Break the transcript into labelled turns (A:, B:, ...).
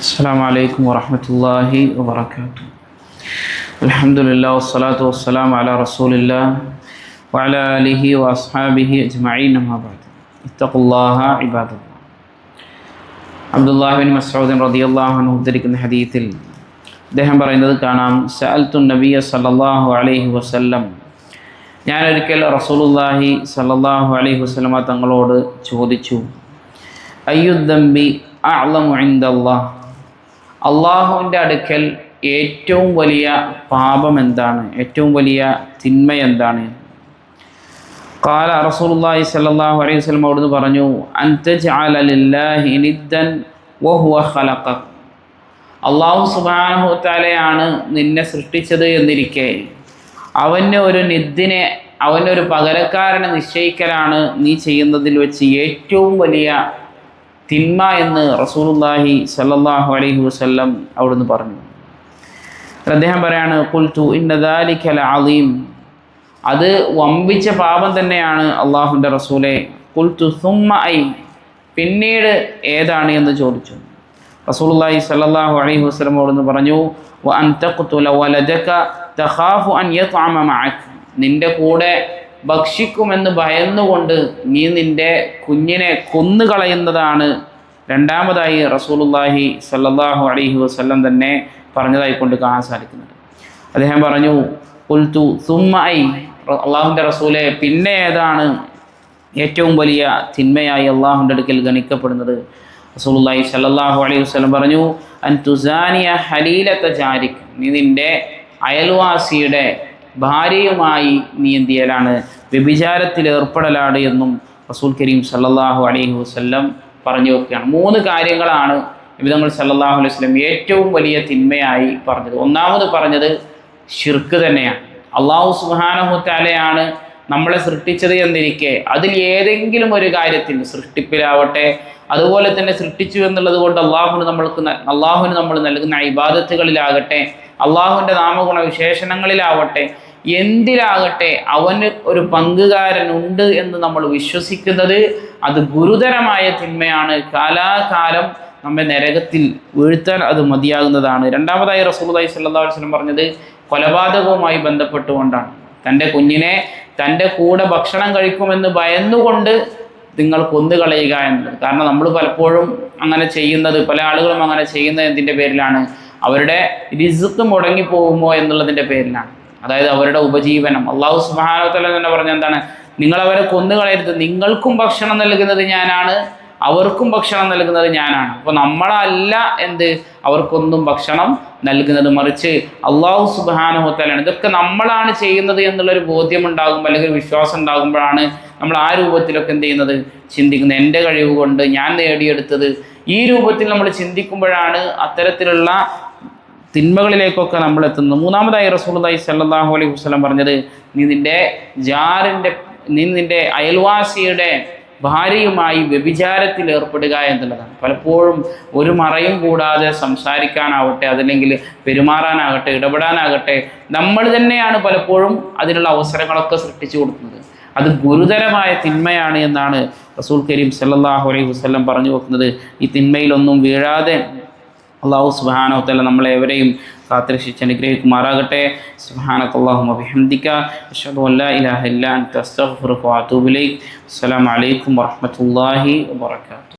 A: السلام عليكم ورحمة الله وبركاته. الحمد لله والصلاة والسلام على رسول الله وعلى آله وأصحابه أجمعين. أما بعد اتقوا الله عباد الله. عبد الله بن مسعود رضي الله عنه ഉദ്ധരിക്കുന്ന ഹദീസിൽ അദ്ദേഹം പറയുന്നത് കാണാം, സഅൽതു നബിയ സല്ലല്ലാഹു അലൈഹി വസല്ലം, ഞാൻ ഒരിക്കൽ റസൂലുള്ളാഹി സല്ലല്ലാഹു അലൈഹി വസല്ലമ തങ്ങളോട് ചോദിച്ചു, അയ്യുദ്ദംബി അഅ്ലമു ഇൻദല്ലാഹ്, അള്ളാഹുവിൻ്റെ അടുക്കൽ ഏറ്റവും വലിയ പാപം എന്താണ്, ഏറ്റവും വലിയ തിന്മ എന്താണ്? ഖാല റസൂലുള്ളാഹി സ്വല്ലല്ലാഹു അലൈഹി വസല്ലം അവിടുന്ന് പറഞ്ഞു, അൻ തജ്അല ലില്ലാഹി നിദ്ദൻ വഹുവ ഖലഖക, അള്ളാഹു സുബ്ഹാനഹു വ തആലയാണ് നിന്നെ സൃഷ്ടിച്ചത് എന്നിരിക്കെ അവന് ഒരു നിദ്ദിനെ, അവനൊരു പകരക്കാരനെ നിശ്ചയിക്കലാണ് നീ ചെയ്യുന്നതിൽ വെച്ച് ഏറ്റവും വലിയ തിന്മ എന്ന് റസൂലുള്ളാഹി സ്വല്ലല്ലാഹു അലൈഹി വസല്ലം അവിടുന്ന് പറഞ്ഞു. അദ്ദേഹം പറയാണ്, ഖുൽതു ഇന്ന ദാലിക ലഅളീം, അത് വമ്പിച്ച പാപം തന്നെയാണ് അള്ളാഹുവിൻ്റെ റസൂലെ. ഖുൽതു സുമ്മ ഐ, പിന്നീട് ഏതാണ് എന്ന് ചോദിച്ചു. റസൂലുള്ളാഹി സ്വല്ലല്ലാഹു അലൈഹി വസല്ലം അവിടുന്ന് പറഞ്ഞു, വ അൻ തഖ്തുല വലദക തഖാഫു അൻ യത്അമ മഅക, നിന്റെ കൂടെ ഭക്ഷിക്കുമെന്ന് ഭയന്നുകൊണ്ട് നീ നിൻ്റെ കുഞ്ഞിനെ കൊന്നുകളയുന്നതാണ് രണ്ടാമതായി റസൂലുള്ളാഹി സ്വല്ലല്ലാഹു അലൈഹി വസല്ലം തന്നെ പറഞ്ഞതായിക്കൊണ്ട് കാണാൻ സാധിക്കുന്നത്. അദ്ദേഹം പറഞ്ഞു, ഖുൽതു സുമ്മ ഐ, അള്ളാഹുവിൻ്റെ റസൂലെ പിന്നെ ഏതാണ് ഏറ്റവും വലിയ തിന്മയായി അള്ളാഹുവിൻ്റെ അടുക്കൽ ഗണിക്കപ്പെടുന്നത്? റസൂലുള്ളാഹി സ്വല്ലല്ലാഹു അലൈഹി വസല്ലം പറഞ്ഞു, അൻ തുസാനിയ ഹലീലത ജാരിക്, നീ നിൻ്റെ അയൽവാസിയുടെ ഭാര്യയുമായി നീ എന്ത് ചെയ്യലാണ്, വ്യഭിചാരത്തിൽ ഏർപ്പെടലാണ് എന്നും റസൂൽ കരീം സല്ലല്ലാഹു അലൈഹി വസല്ലം പറഞ്ഞു വെക്കുകയാണ്. 3 കാര്യങ്ങളാണ് നബി തങ്ങൾ സല്ലല്ലാഹു അലൈഹി വസല്ലം ഏറ്റവും വലിയ തിന്മയായി പറഞ്ഞത്. ഒന്നാമത് പറഞ്ഞത് ശിർക്ക് തന്നെയാണ്. അള്ളാഹു സുബ്ഹാനഹു വ തആലയാണ് നമ്മളെ സൃഷ്ടിച്ചത് എന്നിരിക്കെ അതിൽ ഏതെങ്കിലും ഒരു കാര്യത്തിൽ, സൃഷ്ടിപ്പിലാവട്ടെ അതുപോലെ തന്നെ സൃഷ്ടിച്ചു എന്നുള്ളത് കൊണ്ട് അള്ളാഹുവിന് നമ്മൾ നൽകുന്ന ഇബാദത്തുകളിലാകട്ടെ, അള്ളാഹുവിൻ്റെ നാമഗുണ വിശേഷണങ്ങളിലാവട്ടെ, എന്തിലാകട്ടെ അവന് ഒരു പങ്കുകാരനുണ്ട് എന്ന് നമ്മൾ വിശ്വസിക്കുന്നത് അത് ഗുരുതരമായ തിന്മയാണ്. കാലാകാലം നമ്മെ നരകത്തിൽ വീഴ്ത്താൻ അത് മതിയാകുന്നതാണ്. രണ്ടാമതായി റസൂലുള്ളാഹി സ്വല്ലല്ലാഹു അലൈഹി വസല്ലം പറഞ്ഞത് കൊലപാതകവുമായി ബന്ധപ്പെട്ടുകൊണ്ടാണ്. തൻ്റെ കുഞ്ഞിനെ തൻ്റെ കൂടെ ഭക്ഷണം കഴിക്കുമെന്ന് ഭയന്നുകൊണ്ട് നിങ്ങൾ കൊന്നുകളയുക എന്നുള്ളത്. കാരണം നമ്മൾ പലപ്പോഴും അങ്ങനെ ചെയ്യുന്നത്, പല ആളുകളും അങ്ങനെ ചെയ്യുന്നത് എന്തിൻ്റെ പേരിലാണ്? അവരുടെ റിസ്ക് മുടങ്ങിപ്പോകുമോ എന്നുള്ളതിൻ്റെ പേരിലാണ്. അതായത് അവരുടെ ഉപജീവനം. അള്ളാഹു സുബ്ഹാനഹു വ തആല തന്നെ പറഞ്ഞ എന്താണ്? നിങ്ങളവരെ കൊന്നുകളയരുത്, നിങ്ങൾക്കും ഭക്ഷണം നൽകുന്നത് ഞാനാണ്, അവർക്കും ഭക്ഷണം നൽകുന്നത് ഞാനാണ്. അപ്പോൾ നമ്മളല്ല അവർക്കൊന്നും ഭക്ഷണം നൽകുന്നത്, മറിച്ച് അള്ളാഹു സുബ്ഹാനഹു വ തആലയാണ്. ഇതൊക്കെ നമ്മളാണ് ചെയ്യുന്നത് എന്നുള്ളൊരു ബോധ്യം ഉണ്ടാകുമ്പോൾ, അല്ലെങ്കിൽ വിശ്വാസം ഉണ്ടാകുമ്പോഴാണ് നമ്മൾ ആ രൂപത്തിലൊക്കെ ചെയ്യുന്നത്, ചിന്തിക്കുന്നത്. എൻ്റെ കഴിവ് കൊണ്ട് ഞാൻ നേടിയെടുത്തത്, ഈ രൂപത്തിൽ നമ്മൾ ചിന്തിക്കുമ്പോഴാണ് അത്തരത്തിലുള്ള തിന്മകളിലേക്കൊക്കെ നമ്മൾ എത്തുന്നത്. മൂന്നാമതായി റസൂലുള്ളാഹി സ്വല്ലല്ലാഹു അലൈഹി വസല്ലം പറഞ്ഞത്, നീ നിൻ്റെ അയൽവാസിയുടെ ഭാര്യയുമായി വ്യഭിചാരത്തിൽ ഏർപ്പെടുക എന്നുള്ളതാണ്. പലപ്പോഴും ഒരു മറയും കൂടാതെ സംസാരിക്കാനാവട്ടെ, അതല്ലെങ്കിൽ പെരുമാറാനാകട്ടെ, ഇടപെടാനാകട്ടെ, നമ്മൾ തന്നെയാണ് പലപ്പോഴും അതിനുള്ള അവസരങ്ങളൊക്കെ സൃഷ്ടിച്ചു കൊടുക്കുന്നത്. അത് ഗുരുതരമായ തിന്മയാണ് എന്നാണ് റസൂൽ കരീം സല്ലല്ലാഹു അലൈഹി വസല്ലം പറഞ്ഞു വെക്കുന്നത്. ഈ തിന്മയിലൊന്നും വീഴാതെ അല്ലാഹു സുബ്ഹാനഹു വ തആല നമ്മളെവരെയും കാത്തുരക്ഷിച്ച് അനുഗ്രഹിക്കുമാറാകട്ടെ. സുബ്ഹാനകല്ലാഹുമ്മ ബിഹംദിക അശ്ഹദു അൻ ലാ ഇലാഹ ഇല്ലാ അൻത അസ്തഗ്ഫിറുക വ അതൂബു ഇലൈക്. അസ്സലാമു അലൈക്കും വറഹ്മത്തുള്ളാഹി വബറകാതുഹു.